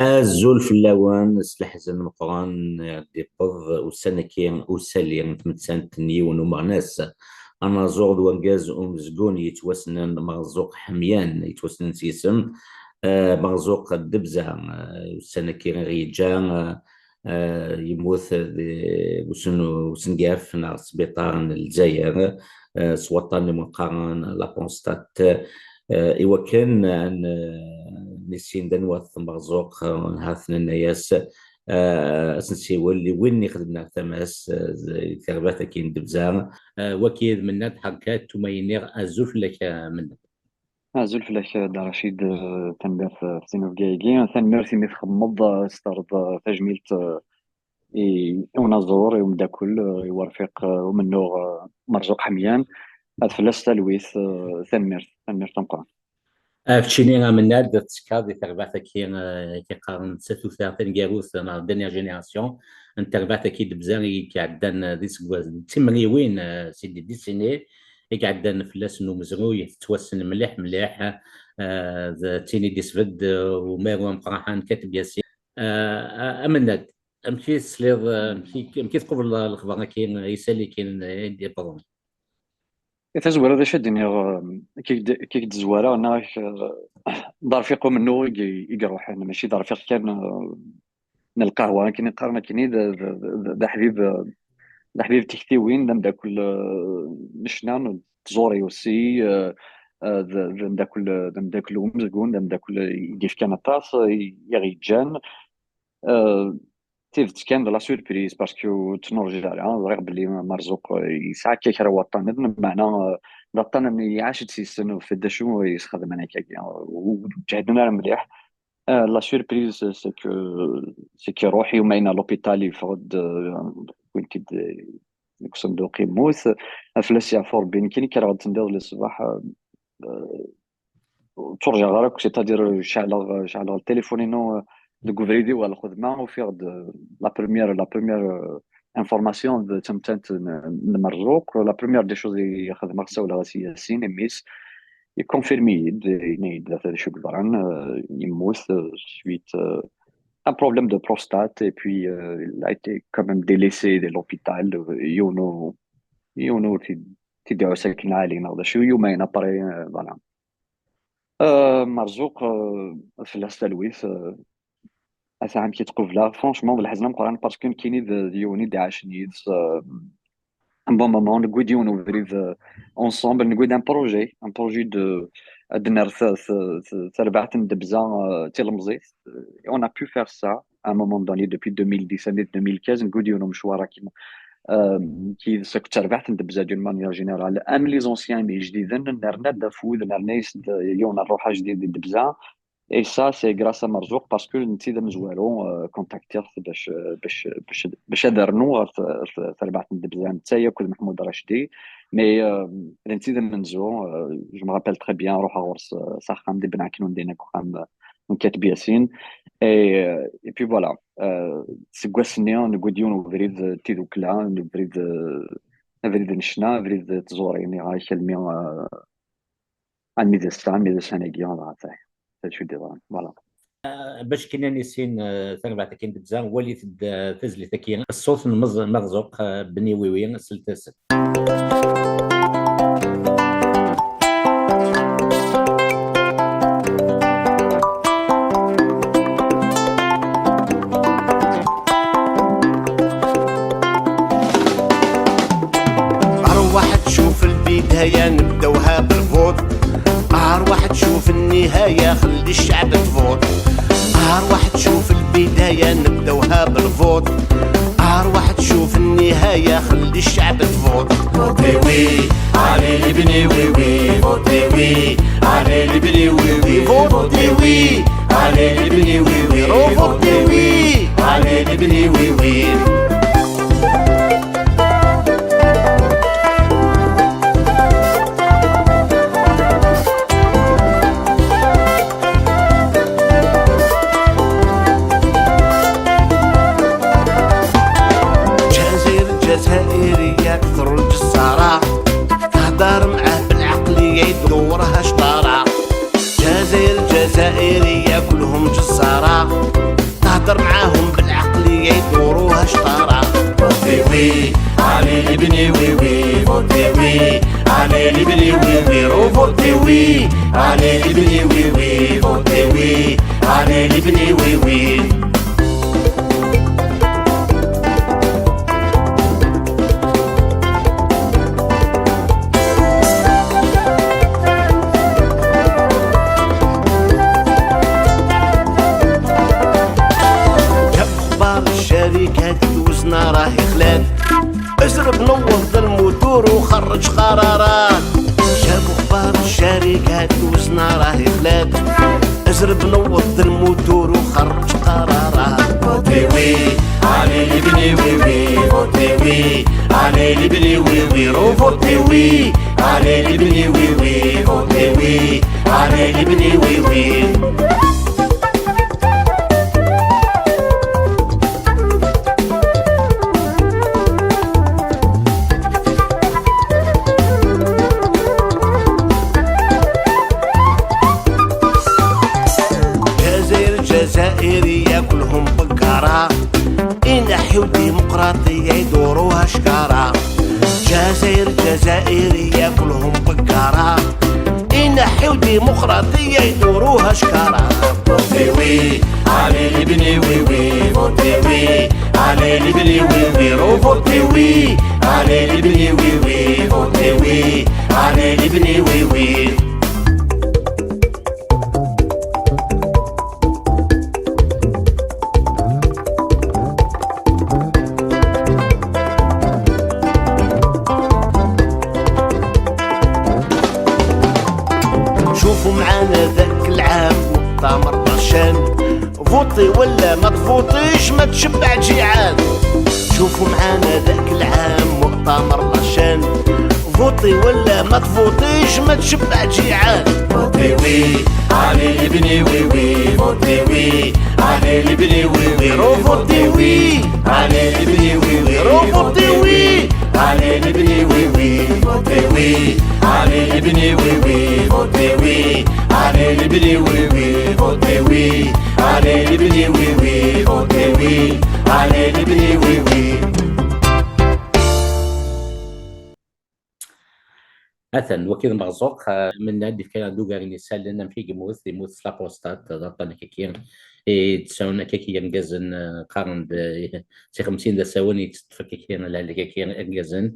الزول في اللوان سلاح زن مقران دي بض وسنكين وسالي تمتسان تنيون ومغناس انا زور وانجاز زقون يتوسنن مرزوق حميان يتوسنن سيسم مرزوق الدبزة وسنكين ريجان يموت وسنقاف نار سبيطار الجزائر سوطان مقارن لابونستات إوا كان نسين دنوات مرزوق هاثنا الناس اسنسيول اللي وين خدمنا تماس ثغبات كاين دبزان وكيد من ناد حركات تمينير ازوف لك من زول فلاك دا رشيد تنبير في سينو كايكي تنبير سيني تخمض ستارد تجميلت ونازور ومداكل يورفق ومنو مرزوق حميان هاد فلاس تلويث تنمير تنقران فتشيني من ناد تسكاد ثغبات كي قارن ستو ثلاثين جاروس مع الدنيا جينيراسيون انت ثغبات كي دبزان كيعدان ديس تمري وين سيدي ديسيني يقعد فلاس انه مزروي يتوسن مليح مليح تيني ديسفد وماروان فرحان كاتب ياسين امناد امشي سليض امشي تقبل الخبر كاين يسالي كاين دي بروم تزوار هذا شادني كيك تزوارا انا دار فيقو منو يروح انا ماشي دار فيق كان القهوه كاين قارنا كاين دا حبيب دا حبيب تكتي وين دام داكل نشنا تزوري وسي دام داكل ومزقون دام داكل يديف كان طاس يغيجان تيفت كان لا سوربريز باسكو تنورجي عليها غير بلي مرزوق يسعى كي كرا وطن بمعنى وطن من عاشت سيسن في الدشو يستخدم انا كي وجهدنا مليح لا سوربريز سكو روحي يومين لوبيتال يفرض كنت صندوق يموت فلاس يعفور بين كاين كي راه تندير الصباح ترجع غير سيتادير شعل التليفونينو de gouverner ou alors de faire de la première information de تمتنت المرزوق la première des choses ياخذ مرسى ولا غاسي ياسين ميس يكونفيرمي ينيد هذا الشيء كبران يموت suite un problème de prostate et puis il a été quand même délaissé de l'hôpital يونو تدعو ساكن علينا هذا شو يومين ابري فوالا مرزوق في التلويث عام كي تقبلها فرونشمون بالحزن مقارن باسكو كاين ديوني دي عاشني ان بون مومون نقوديو نوفريد اونصومبل نقود ان بروجي دو دنر ثربعة ندبزا تيلمزيت اون ا بو فير سا ان مومون دوني دوبي 2017 2015 نقوديو مشوارا كيما كي سك تربعت ندبزا دون مانيير جينيرال ام لي زونسيان مي جديدن نرنا دافود نرنيس يونا الروحه جديد دبزا اي سا سي غراس ا مرزوق باسكو نتي مزوالو كونتاكتير باش هدرنو ثربعة ندبزان تايا كل محمود راشدي مي نتي منزو جو مابيل تري بيان روح غورس ساخام دي بنعكنون دينا كوخام من كاتب ياسين اي بي فوالا سكواسني نقوديون وفريد تيدوكلا نفريد نشنا نفريد تزوريني غاي كلمي عن ميزان كيان شو ديران فوالا باش كنا نسين ثربعة كاين دبزان ولي تزلي تكين الصوت المرزوق بني ويوين سلتاسك البداية نبداوها بالفوت واحد تشوف النهاية خلي الشعب تفوت واحد تشوف البداية نبداوها بالفوت واحد تشوف النهاية خلي الشعب تفوت فوتي وي علي اللي بني وي وي فوتي وي علي اللي بني وي وي فوتي وي علي اللي بني وي وي فوتي وي علي اللي بني وي وي كثر الجسارة تهدر معاه بالعقلية يدورها شطارة جزائر الجزائرية كلهم جسارة هدر معاهم بالعقلية يدوروها شطارة. فوتي وي علي لي بني وي وي، فوتي وي علي لي بني وي وي، رو فوتي وي علي لي بني وي وي، فوتي وي علي لي بني وي وي. الشركات الوزنة راهي خلات، اشرب نوض الموتور وخرج قرارات. جابوا اخبار الشركات الوزنة راهي خلات، اشرب نوض الموتور وخرج قرارات. فوتي وي علي لي بني وي وي، فوتي وي علي لي بني وي وي، رو فوتي وي علي لي بني وي وي، فوتي وي علي لي بني وي وي. الجزائرية كلهم بقرة، ينحيو ديمقراطية يدوروها شكارة. جزائر الجزائرية كلهم بقرة، ينحيو ديمقراطية يدوروها شكارة. فوتي وي علي لي بني وي وي، فوتي وي علي لي بني وي وي، رو فوتي وي علي لي بني وي وي، فوتي وي علي لي بني وي وي. شوفوا معانا ذاك العام مؤتمر طرشان، فوطي ولا ما تفوطيش ما تشبع جيعان. شوفوا معانا ذاك العام مؤتمر طرشان، فوطي ولا ما تفوطيش ما تشبع جيعان. فوتي وي علي لي بني وي وي، فوتي وي علي لي بني وي وي، رو فوتي وي علي لي بني وي وي، رو فوتي وي علي لي بني وي وي، فوتي وي علي لي بني وي وي، فوتي وي علي لي بني وي وي، فوتي وي علي لي بني وي وي، فوتي وي علي لي بني وي وي. مثلا وكيل مرزوق من نادي كان دوغاري نسال لنا في جموس دي موس لا بوستات ضغطنا كيكين تساونا كيكين جازن قارن سي 50 دا ثواني تفككين لا كيكين انجازن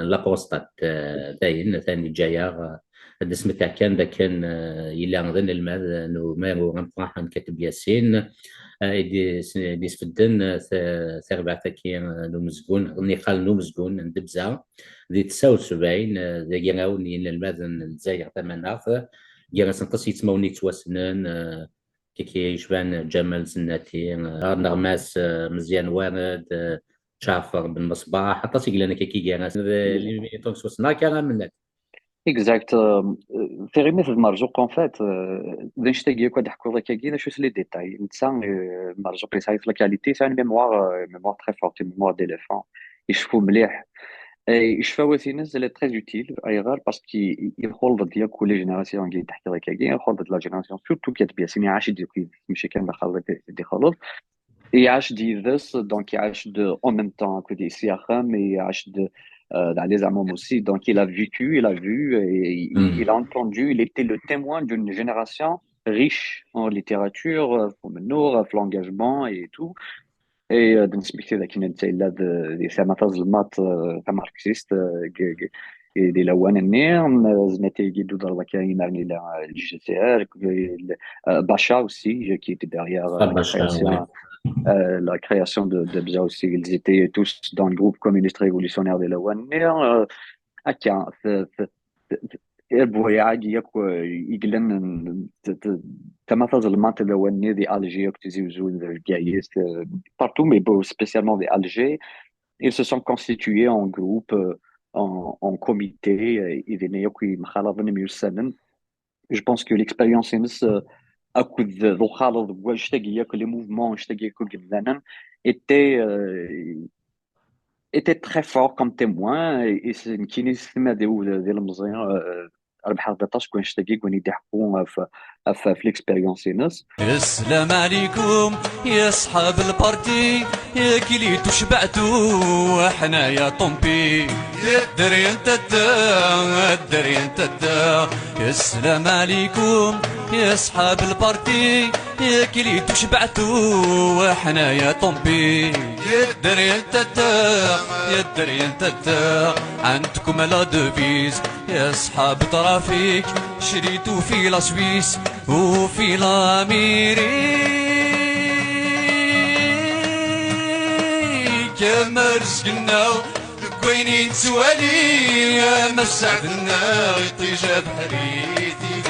لا بوستات داين ثاني جايه الاسم تاع كان دا كان يلا نظن المال انه ما هو غنطرح كاتب ياسين دي سفدن ثربع كي نو مزقون نيخال نو مزقون ندبزا دي 79 ذا جراوني الماذن الجزائر ثماناف جرا سنقص يتموني تواسنن كي يشبان جمال زناتي نغماس مزيان وارد جعفر بن مصباح حتى سيقلنا كي جانا اللي يتوكس وسنا كان من Exact. في مثل مرزوق en fait نشتاقي كوا نحكوا لك كي شو لي ديتاي نتسان مرزوق يساي في الكاليتي سان ميموار تري فورت ميموار ديليفون يشوفوا مليح يشفى وثينز اللي تري اوتيل اي غار باسكو يدخل ضد ديال كل جينيراسيون كي تحكي لك كي يدخل ضد لا جينيراسيون سورتو كاتب ياسين عاش ماشي كان دخل دي خلط يعاش دي ذس دونك يعاش دو en même temps que des siacha mais يعاش de dans les amants aussi donc il a vécu il a vu et il a entendu il était le témoin d'une génération riche en littérature في l'engagement et tout et بالنسبه لي كاين تايلا دي سمات الظلمات تاع ماركسيست دي لوان النير زناتي يدو ضربه كاين يعني الجي سي ار باشا aussi qui était derrière la création de Bza aussi, ils étaient tous dans le groupe communiste révolutionnaire de la Wanner. Partout, mais spécialement des Algériens, ils se sont constitués en groupe, en comité. Je pense que l'expérience أكد ذو خالد واشتاقية كل موفمون اشتاقية كل جبلانا était était très fort comme témoin et كاين يستمع ديال المزيان ربح بطاش كون شتاقي كون يضحكوا في ليكسبيريونس ناس. السلام عليكم يا صحاب البارتي، يا كليتو شبعتو وحنايا طومبي، يا الدري انت الدري انت يا السلام عليكم يا صحاب البارتي، يا كليتو شبعتو وحنايا طومبي، يا الدري انت يا الدري انت عندكم لا دوفيز يا صحاب ترافيك، شريتو في لا سويس وفي الامريكا، ما رزقنا كوينين توالي، يا ما سعدنا يطيجا بحريتي،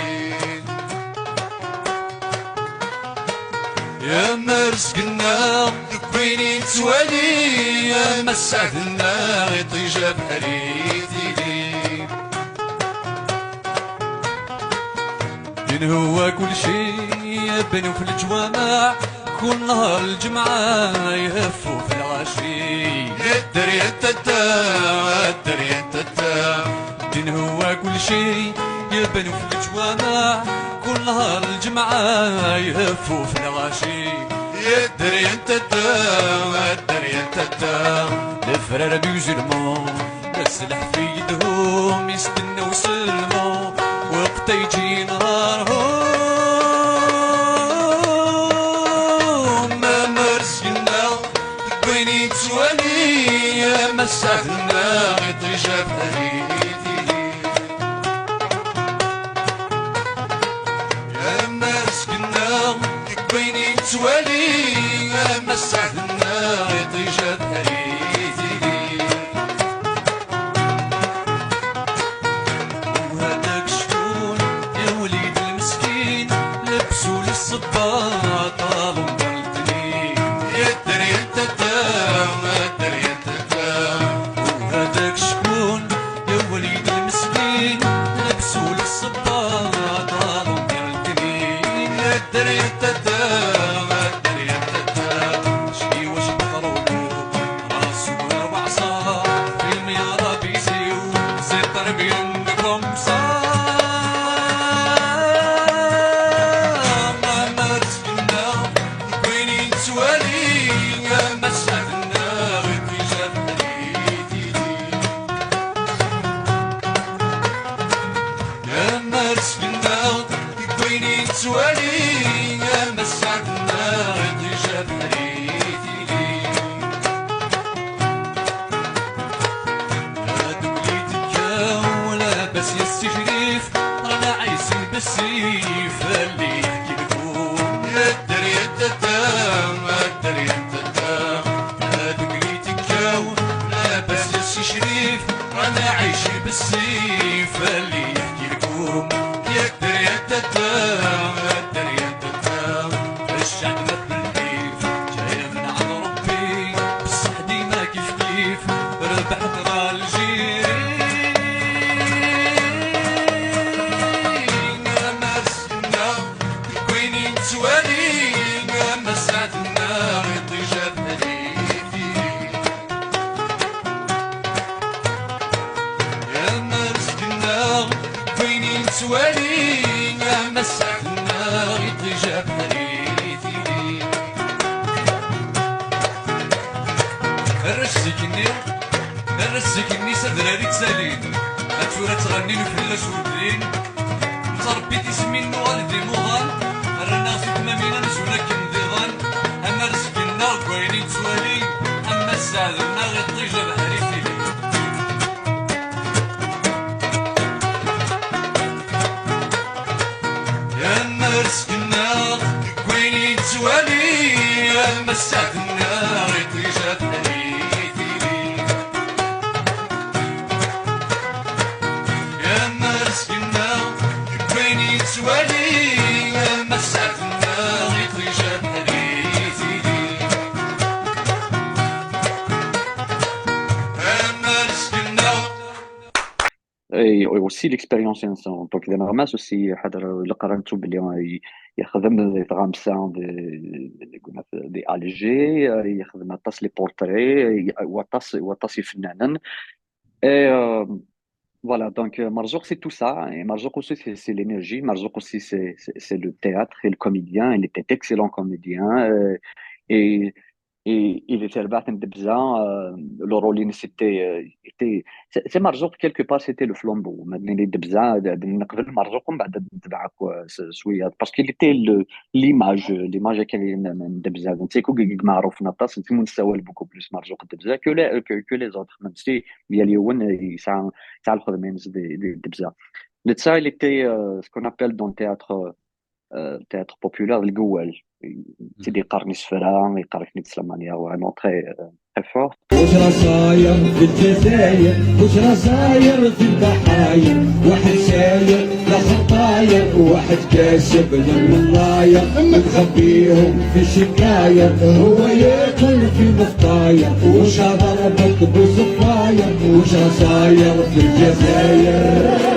يا ما رزقنا كوينين توالي، يا ما سعدنا يطيجا بحريتي. من هو كل شيء بنو في الجوامع، كل نهار الجمعة يهفوا في العشي، الدري الدري من هو كل شيء يبنوا في الجوامع، كل نهار الجمعة يهفوا في العشي، الدري الدري الفرار ميوزلمون السلاح في يدهم يستنوا يسلموا، وقت يجي نهارهم ما مرسلنا كوينين توالي، يا ما سعدنا يطيجا بحريتي، يا ما رزقنا كوينين توالي، يا ما سعدنا يطيجا بحريتي. وهذاك شكون يا وليد المسكين، لبسوا للصباط طالوا ديال الدنين، يا الدري شي واش بقرولو راسو وعصا في الميارة بيزيو زيد ضربي عندكم توالي، يا ما سعدنا يطيجا بحريتي، هادوك اللي تكاو لاباس يا السي شريف، رانا عايزين بالسيف اللي يحكي لكم، يا الدري الدري هادوك اللي تكاو لاباس يا السي شريف، رانا عايشين بالسيف اللي يحكي لكم، يا الدري الشعب بالكيف جاي من عند ربي، بصح ديما كيف كيف ربح ترى الجيرين، يا ما رزقنا كوينين توالي، يا ما سعدنا يطيجا بحريتي، يا ما رزقنا كوينين توالي، يا ما سعدنا يطيجا بحريتي. الرسكني سدراري تسالين، هاتورا تغنين وفلاش ودرين، انت ربيتي سمين والدي مغان، رانا في تمامينا نسونا كنديغان، اما رزقنا كوينين توالي، اما سعدنا غيطيجا بحريتي. يا ما رزقنا كوينين توالي، يا ما سعدنا غيطيجا بحريتي، توالي يا ما سعدنا يطيجا بحريتي، اما رزقنا. اي aussi l'expérience donc اذا رماس aussi حضر اللي قرنتو بلي يخدم يتغام ساوند دي الجي، يخدم طاس لي بورتري وطاس فنانا، Voilà, donc Marzouk, c'est tout ça. Et Marzouk aussi, c'est l'énergie. Marzouk aussi, c'est le théâtre et le comédien. Il était excellent comédien. Et il était battu de Bza. Le rôle, c'est Marzouk, quelque part, c'était le flambeau. Maintenant, il est de Bza, de Marzouk, on va parce qu'il était l'image de Bza. Donc, c'est quoi, معروف نطاس, tout le monde savait beaucoup plus Marzouk de Bza que les autres. Même si, il y a Lyon, il le خدمين de Bza. Le Tsa, il était ce qu'on appelle dans le théâtre populaire, le Gouel. C'est des carnes sfera, des carnes de la manière vraiment très, très forte. وش رصاير في الجزاير وش رصاير في البحاير واحد ساير لا خطاير وواحد كاسب للملاير مخبيهم في الشكاير هو ياكل في مفطاير وش ضربك بصفاير وش رصاير في الجزاير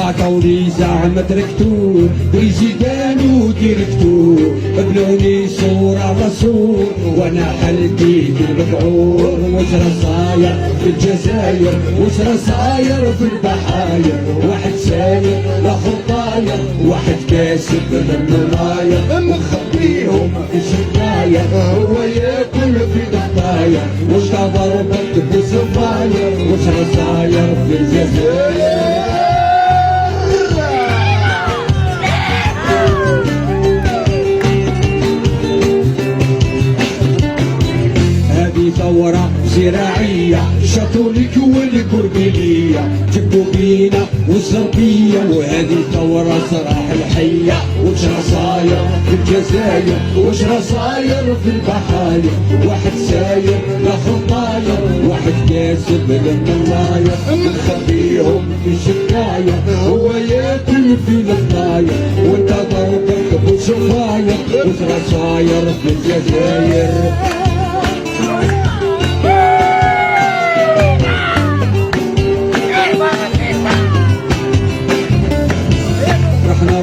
عطاوني زعما تركتور ريجي كانوا ديركتور بنوني صورة على صور وانا حلتي بالبعور وش رصاير في الجزاير وش رصاير في البحاير واحد ساير لا خطاير واحد كاسب للمراير مخبيهم في شكاية هو ياكل في ضحايا وش ضربك بصفاير وش رصاير في الجزاير ثورة زراعية شطولك والقربية جبوا بينا والزربية وهذه ثورة صراح الحية وش رصاير في الجزاير وش رصاير في البحاير واحد ساير لا خطاير واحد كاسب للملاير مخبيهم في شكاية هو ياكل في الفطاير وانت ضربك بصفاير وش رصاير في الجزاير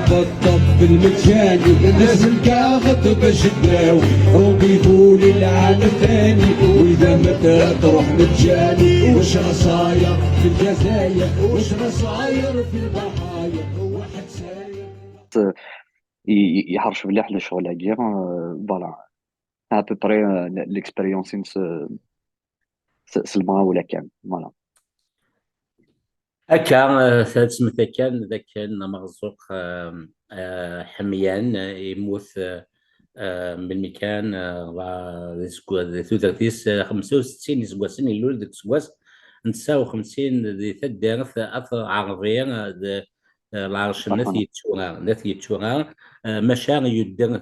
بالطب المجاني الناس القاغط باش تداوي روبي يقول العام الثاني واذا متى تروح مجاني وش رصاير في الجزاير وش رصاير في البحاير واحد ساير يحرش مليح للشغل هكيا. فوالا à peu près l'expérience سلمى ولا كان فوالا. هكا ثلاث مثكان ذاك كان مرزوق حميان يموت بالمكان ثلاثيس 65 يسقاسن يلول ذاك سقاس 59 ذي ثدارث اثر عربيه العرش نث يتشوغا مشاغ يدر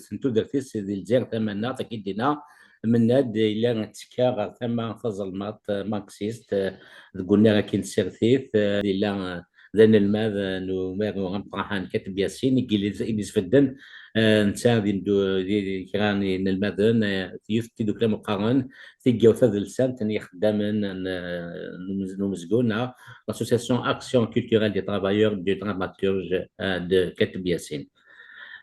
ثنتو درتيس ذي الجزائر ثمنا تكيدنا من ناد الى تسكا ثم تظلمات ماركسيست قلنا كاين سيرثيث الى ذن الماذا نمارو غنطرحان كاتب ياسين اللي يسفدن نتا دي كراني الماذن يفتي دوك المقارن تيجاو ثذ لسان تاني خدامن نمزقونا l'association Action culturelle des travailleurs du dramaturge de كاتب ياسين.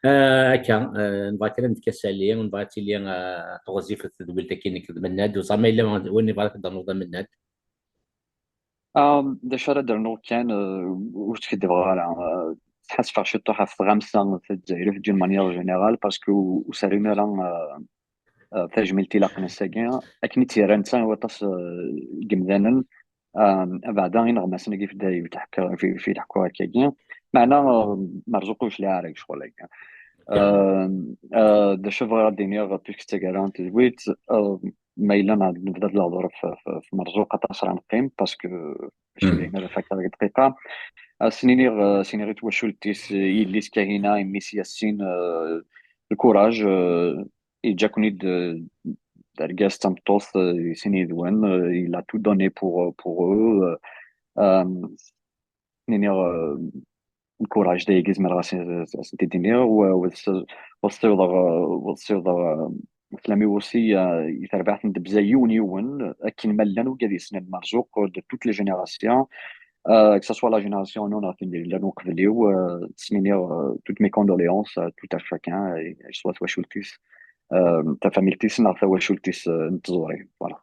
هكا نبغى كلام تكسالي ونبغى تيلي توظيف التدويل تاكيني كذب الناد وصامي الا وين نبغى تقدر نوضع من الناد. دا شرا درنو كان واش كدبغى تحس فاش شطوها في غامسة في الجزائر في جون مانيير جينيرال باسكو وسارينا راه تجميلتي لاقنا ساكين اكني تيران تا وطاس قمدانا بعدا غير نغمسنا كيف دا يتحكى في تحكوا هكاكيا معنا مرزوقوش لي عارك شغل هكا. دا شوف دينيغ بيسك تاكالان تزويت ما إلا نبدا الهضره في مرزوق تاع نقيم باسكو ماشي دايما فاكر دقيقه سينيغ توشلتيس يليس كاينه ميس ياسين الكوراج يجاكوني درجاس تمطوس سيني دوان il a tout donné pour eux سينيغ الكوراج دا يجيز سنتي دينيغ والصيغه سلامي وصي يتربعت بزايون يون اكين ملان وقاد يسند مرزوق دو توت لي جينيراسيون que ce soit la génération nous on a fait اللي نقبليو تسمينيو toutes mes condoléances à tout à chacun et je souhaite واش ولتيس ta famille تيس نعرف واش ولتيس نتزوري voilà.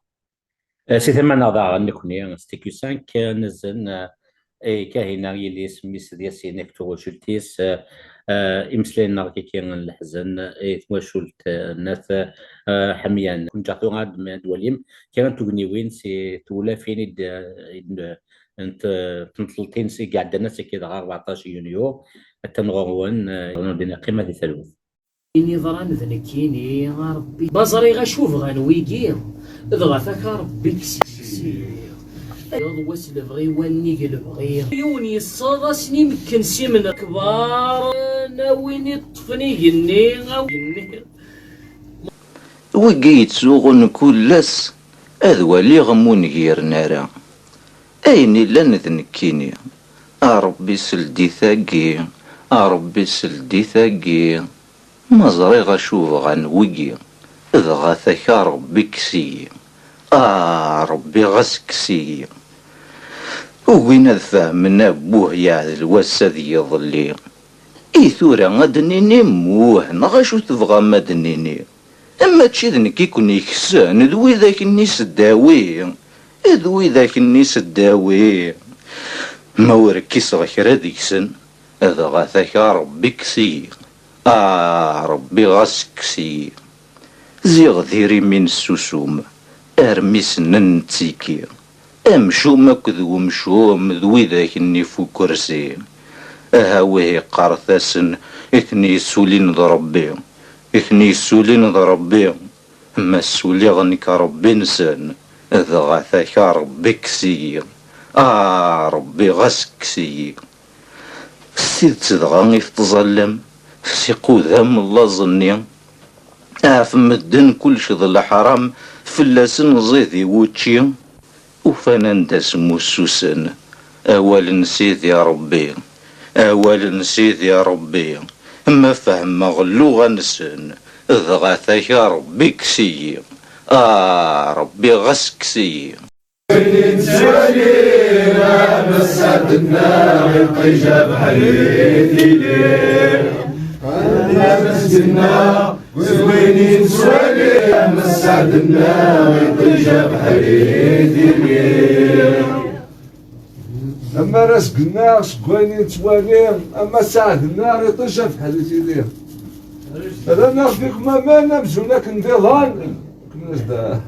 سي ثما نظر نكوني ستيكو 5 نزل كاهنا اللي سميس ديال سي نيكتور شلتيس إمسلينا كي كان الحزن تمشولت الناس حميان كنت جاتو غاد من دوليم كان تغنيوين سي تولا فين انت تنطلتين سي قاعد الناس كي 14 يونيو تنغرون دينا قيمه دي ثلوث إني ضران ذنكيني ربي بزري غشوف غنويقي ضغا فاك ربي كسير يوض واسل بغي ونيق البغي يوني الصادا سني مكنسي من كبار ناويني طفني جني غاويني وقيت سوغن كلس أذوالي غمون غير نارا أيني لن ذنكيني ربي سلدي ثاقي ربي سلدي ثاقي مزري غشوف غنوقي ضغا ثكا ربي كسي ربي غسكسي وين الفهمنا بوه يا الوسد يظلي ثورة غدنيني موه نغاشو تبغى مدنيني اما تشيدن كي كون يكسان ذوي ذاك النيس الداوي ذوي ذاك النيس الداوي ما وركيس غير ديكسن ضغا ثكا ربي كسي ربي غسكسي زيغ ذيري من السوسوم ارميس ننتيكي امشوم اكذو مشوم ذوي ذاك النيفو كرسي هاويه قارثاسن اثني سولين ضربي اثني سولين ضربي اما السولي غنك ربي نسان ذغا ثاكا ربي كسي ربي غسكسي سيد تدغاني في تظلم سيقو ذم الله ظني في مدن كلش ظل حرام فلاسن زيدي ووتشي وفانا نداس موسوسن أول نسيت يا ربي أول نسيت يا ربي ما فهم غلو غنسن ضغاثك يا ربي كسي ربي غسكسي سوالينا مسعدنا غير جاب حريتي ليه أنا مسكنا وزوينين سوالينا مسعدنا غير جاب حريتي ليه أما رزقنا سكوينين توالين أما ساعدنا ريطيجا في حالتي ليه هذا ناخذك ما نمزونا كنديران كناش دا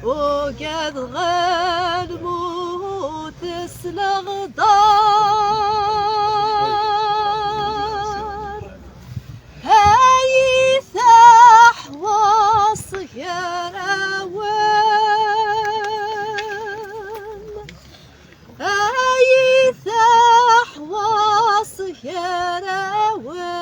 وقد غنمو تسلغ دار هاي ثاح وصغير أوان هاي ثاح وصغير أوان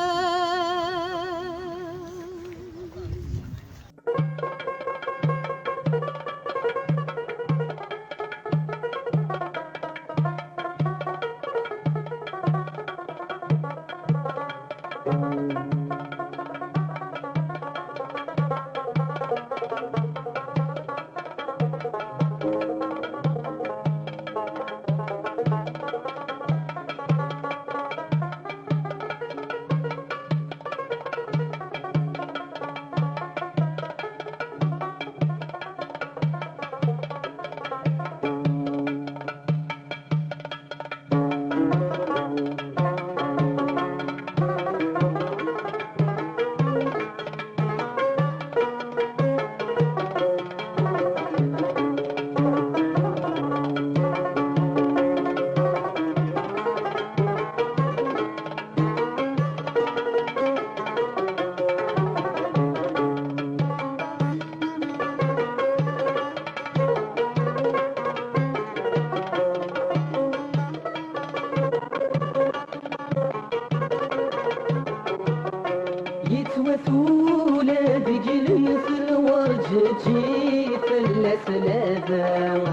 تجي فلاس لابا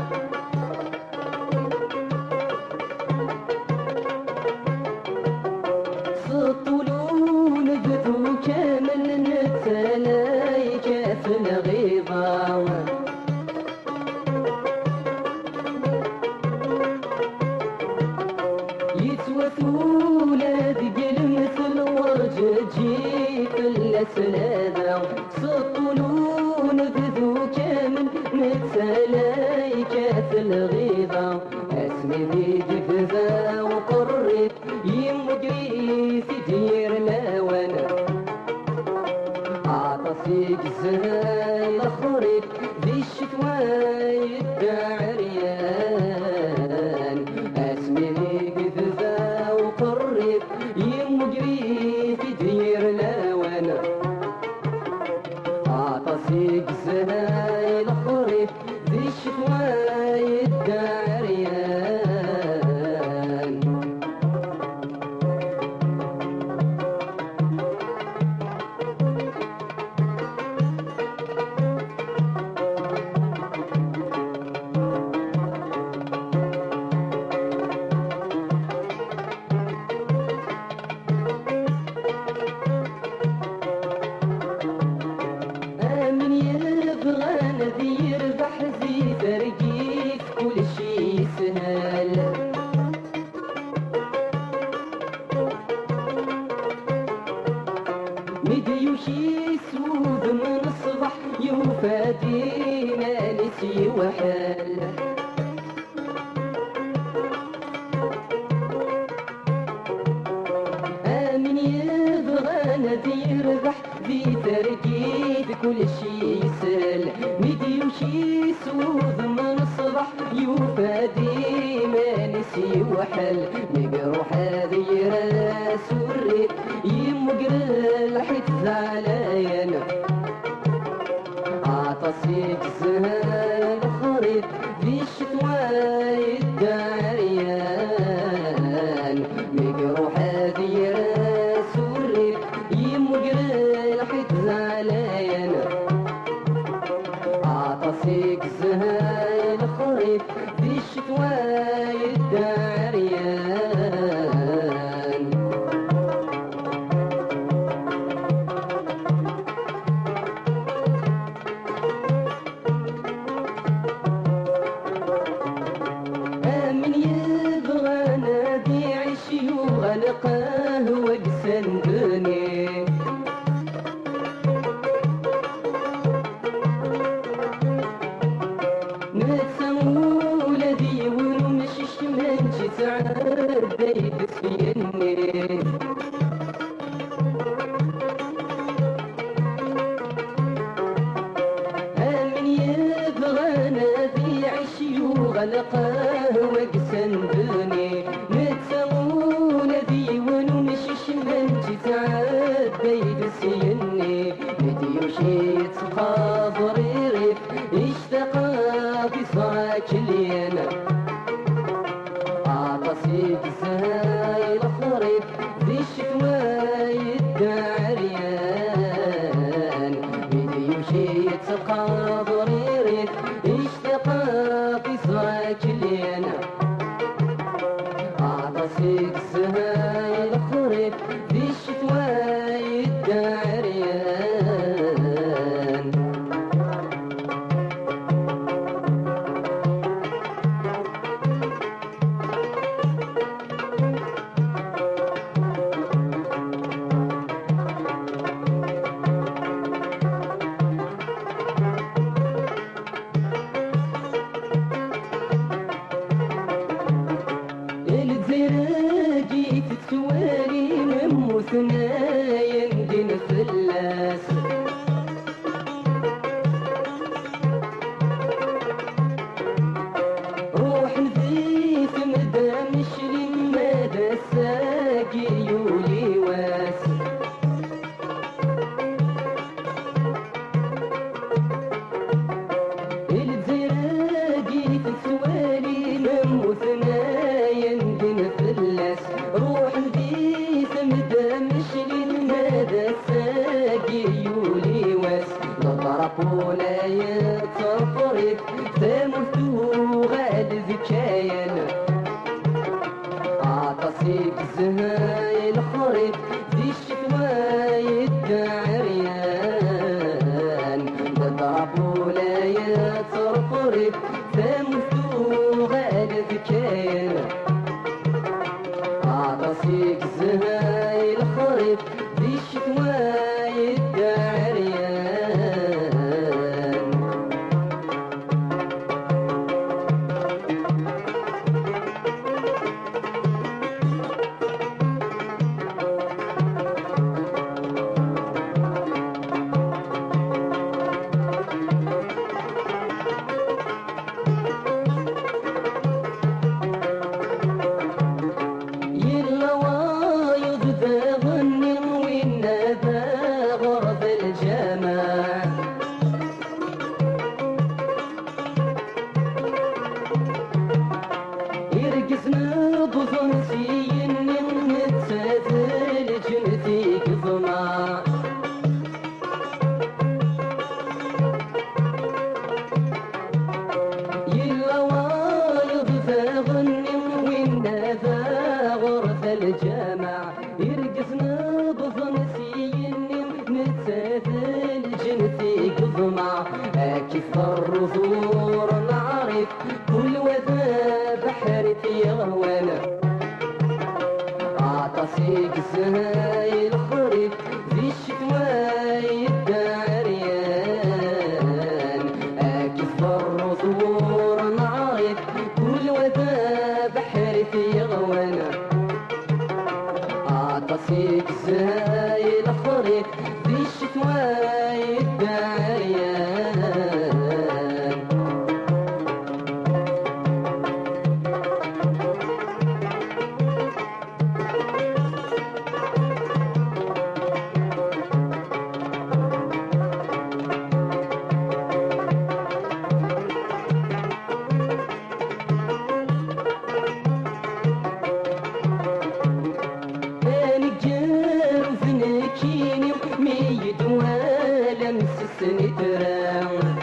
سطولون بدو كامل نتلايك في الغيبة ولاد قل مثل ورج تجي فلاس لابا سطولون بدو كامل نتلايك في الغيبة اسمي بيدي بذا وقريت يمجري في دير لاوانا عطسيك الزهاي لخريت ذي الشتواي الدعريان اسمي بيدي بذا وقريت يمجري في دير لاوانا عطسيك الزهاي لخريت ذي الشتواي الدعريان آمن يبغانا ذي يربح ذي ترقيف كل شي سهل مديوشي سود من الصبح يفادينا نسي وحال آمن يبغانا ذي يربح ذي ترقيد كل شي يسال مديوشي سود من الصبح يفادي ما نسي وحل نقروح هذي راس وريت يمقر حيت زعلايانا عطسيك زهاي الخريط ذي الشتواي الدعريان نقروح هذي راس وريت يمقر حيت زعلايانا عطسيك زهاي الخريط ذي الشتواي الدعريان آمن يبغانا بيع شيوخ لقاه وقسندني نتسمو لذي ونمشش منش تعرف بيد سيني آمن يبغانا بيع شيوخ لقاه وقسندني نتسمو لذي ونمشش منش تعرف بيد سيني مديوشي تسقى ضريري اشتقى في صاك لينا عطسيك زهاي الخريط ذي الشتواي الدعريان مديوشي تسقى ضريري اشتقى في صاك لينا عطسيك زهاي الخريط ذي الشتواي الدعريان الزراجي تتوالي من ثنايا دين فلاس روح نذيف مدام شري مدى ساقي يولي واس الزراجي تتوالي من ثنايا دين فلاس روح نذيف مدام شري مدى ساقي يرقصنا بفرسي نتسافل جنتي قضمة يلا وايض فاغني والنافا غرف الجامع يرقصنا بفرسي نتسافل جنتي قضمة كيف الرثور نعرف كل وفا بحرتي غوانا عطاسيك الزهاي الخريف في الشتواء الداريان كيف الرثور نعرف كل وفا بحرتي غوانا عطاسيك الزهاي الخريف في الشتواء الداريان فنكيني ميت ولا مسسني ترى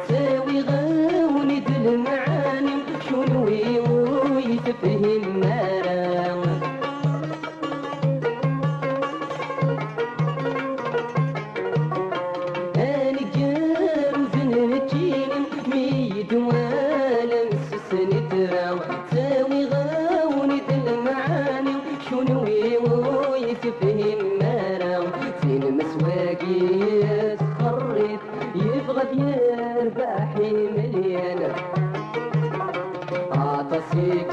تساوي غاوني المعاني شنوي ويتفهم مرا انا جار فنكيني ميت ولا مسسني ترى تساوي غاوني المعاني شنوي ويتفهم مرا فين مسواقي يتخرط يبغى يربح مليان عطاسيك